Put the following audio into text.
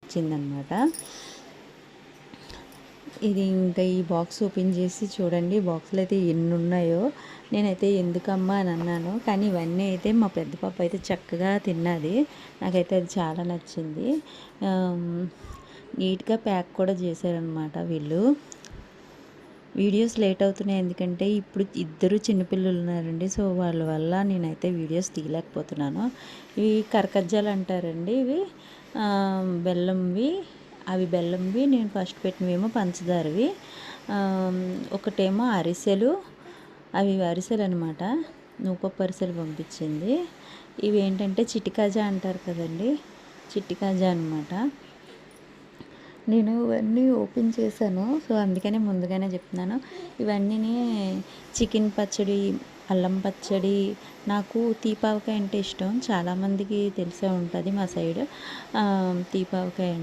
వచ్చిందనమాట. ఇది ఇంకా ఈ బాక్స్ ఓపెన్ చేసి చూడండి, బాక్స్లో అయితే ఎన్ని ఉన్నాయో. నేనైతే ఎందుకమ్మా అని అన్నాను, కానీ ఇవన్నీ అయితే మా పెద్ద పాప అయితే చక్కగా తిన్నది. నాకైతే అది చాలా నచ్చింది. నీట్గా ప్యాక్ కూడా చేశారనమాట వీళ్ళు. వీడియోస్ లేట్ అవుతున్నాయి, ఎందుకంటే ఇప్పుడు ఇద్దరు చిన్నపిల్లలు ఉన్నారండి. సో వాళ్ళ వల్ల నేనైతే వీడియోస్ తీయలేకపోతున్నాను. ఇవి కరకజ్జాలు అంటారండి. ఇవి బెల్లంవి, అవి బెల్లంవి. నేను ఫస్ట్ పెట్టినవేమో పంచదారవి. ఒకటేమో అరిసెలు, అవి అరిసెలు అనమాట. నూపప్పు అరిసెలు పంపించింది. ఇవి ఏంటంటే చిటికాజా అంటారు కదండి, చిట్టికాజా అనమాట. నేను ఇవన్నీ ఓపెన్ చేశాను, సో అందుకనే ముందుగానే చెప్తున్నాను. ఇవన్నీ చికెన్ పచ్చడి, అల్లం పచ్చడి. నాకు తీపావకాయ అంటే ఇష్టం, చాలామందికి తెలిసే ఉంటుంది మా సైడ్ తీపావకాయ